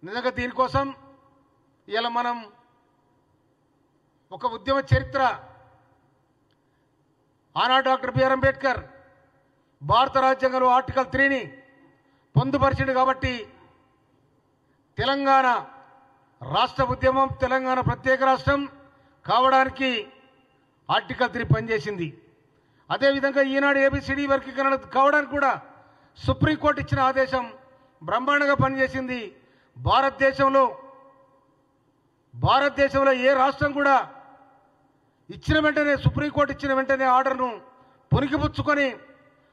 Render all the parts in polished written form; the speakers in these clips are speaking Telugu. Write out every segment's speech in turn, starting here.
నిజంగా దీనికోసం ఇలా మనం ఒక ఉద్యమ చరిత్ర ఆనాడు డాక్టర్ బిఆర్ అంబేద్కర్ భారత రాజ్యాంగంలో ఆర్టికల్ 3ని పొందుపరిచింది కాబట్టి తెలంగాణ రాష్ట్ర ఉద్యమం తెలంగాణ ప్రత్యేక రాష్ట్రం కావడానికి ఆర్టికల్ 3 పనిచేసింది. అదేవిధంగా ఈనాడు ఏబిసిడి వర్గీకరణ కావడానికి కూడా సుప్రీంకోర్టు ఇచ్చిన ఆదేశం బ్రహ్మాండంగా పనిచేసింది. భారతదేశంలో ఏ రాష్ట్రం కూడా ఇచ్చిన వెంటనే సుప్రీంకోర్టు ఇచ్చిన వెంటనే ఆర్డర్ను పునికిపుచ్చుకొని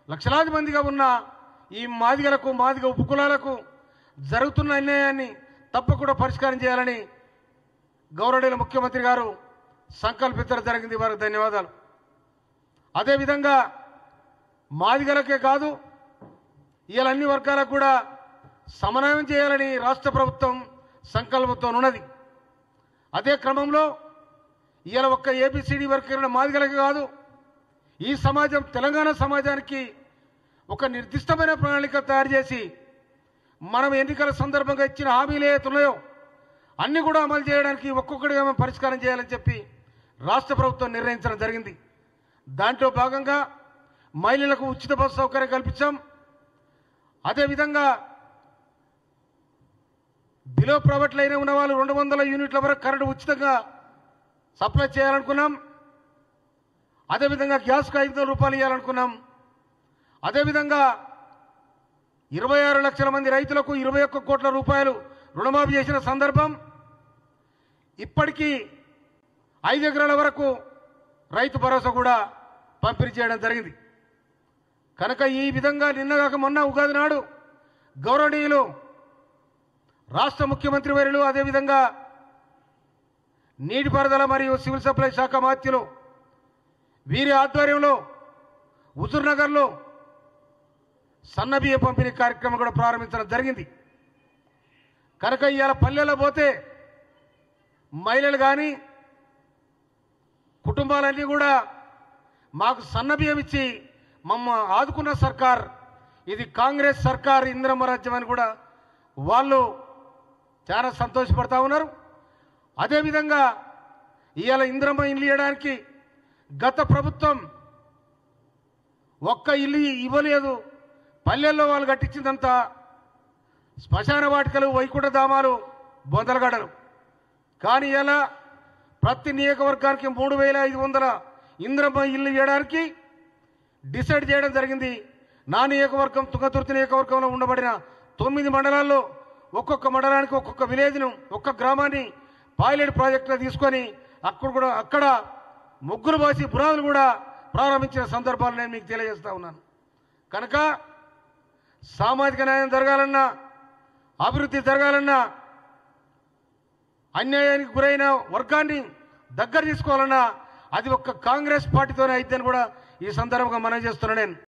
లక్షలాది మందిగా ఉన్న ఈ మాదిగ ఉపకులాలకు జరుగుతున్న అన్యాయాన్ని తప్పకుండా పరిష్కారం చేయాలని గౌరవనీయుల ముఖ్యమంత్రి గారు సంకల్పించడం జరిగింది. వారికి ధన్యవాదాలు. అదేవిధంగా మాదిగలకే కాదు ఇలా అన్ని వర్గాలకు కూడా సమన్వయం చేయాలని రాష్ట్ర ప్రభుత్వం సంకల్పంతో ఉన్నది. అదే క్రమంలో ఇలా ఒక్క ఏబిసిడి వర్గీకరణ మాదిగలకే కాదు ఈ సమాజం తెలంగాణ సమాజానికి ఒక నిర్దిష్టమైన ప్రణాళిక తయారు చేసి మనం ఎన్నికల సందర్భంగా ఇచ్చిన హామీలు ఏవైతున్నాయో అన్ని కూడా అమలు చేయడానికి ఒక్కొక్కటిగా మనం పరిష్కారం చేయాలని చెప్పి రాష్ట్ర ప్రభుత్వం నిర్ణయించడం జరిగింది. దాంట్లో భాగంగా మహిళలకు ఉచిత బస్సు సౌకర్యం కల్పించాం. అదేవిధంగా బిలో ప్రైవేట్ లైన్ ఉన్న వాళ్ళు 200 యూనిట్ల వరకు కరెంటు ఉచితంగా సప్లై చేయాలనుకున్నాం. అదేవిధంగా గ్యాస్కు 500 రూపాయలు ఇవ్వాలనుకున్నాం. అదేవిధంగా 26 లక్షల మంది రైతులకు 21 కోట్ల రూపాయలు రుణమాఫీ చేసిన సందర్భం. ఇప్పటికీ 5 ఎకరాల వరకు రైతు భరోసా కూడా పంపిణీ చేయడం జరిగింది. కనుక ఈ విధంగా నిన్నగాక మొన్న ఉగాది నాడు గౌరవనీయులు రాష్ట్ర ముఖ్యమంత్రి వర్యులు అదేవిధంగా నీటిపారుదల మరియు సివిల్ సప్లై శాఖ మంత్రులు వీరి ఆధ్వర్యంలో హుజూర్నగర్లో సన్నబియ్య పంపిణీ కార్యక్రమం కూడా ప్రారంభించడం జరిగింది. కనుక ఇవాళ పల్లెల్లో పోతే మహిళలు కానీ కుటుంబాలన్నీ కూడా మాకు సన్నబియ్యం ఇచ్చి మమ్మల్ని ఆదుకున్న సర్కార్ ఇది కాంగ్రెస్ సర్కార్ ఇందిరమ్మ రాజ్యం అని కూడా వాళ్ళు చాలా సంతోషపడతా ఉన్నారు. అదేవిధంగా ఇవాళ ఇందిరమ్మ ఇల్లు ఇవ్వడానికి గత ప్రభుత్వం ఒక్క ఇల్లు ఇవ్వలేదు. పల్లెల్లో వాళ్ళు కట్టించిందంతా శ్మశాన వాటికలు, వైకుంఠ ధామాలు, బొందలగడలు. కానీ ఇలా ప్రతి నియోజకవర్గానికి 3500 ఇందిరమ్మ ఇల్లు ఇవ్వడానికి డిసైడ్ చేయడం జరిగింది. నా నియోజకవర్గం తుంగతుర్తి నియోజకవర్గంలో ఉండబడిన 9 మండలాల్లో ఒక్కొక్క మండలానికి ఒక్కొక్క విలేజ్ను ఒక్క గ్రామాన్ని పైలట్ ప్రాజెక్టుగా తీసుకొని అక్కడ ముగ్గురు బాసి పునాదులు కూడా ప్రారంభించిన సందర్భాలు నేను మీకు తెలియజేస్తా ఉన్నాను. కనుక సామాజిక న్యాయం జరగాలన్నా అభివృద్ధి జరగాలన్నా అన్యాయానికి గురైన వర్గాన్ని దగ్గర తీసుకోవాలన్నా అది ఒక్క కాంగ్రెస్ పార్టీతోనే అయిద్దని కూడా ఈ సందర్భంగా మనం చేస్తున్నా నేను.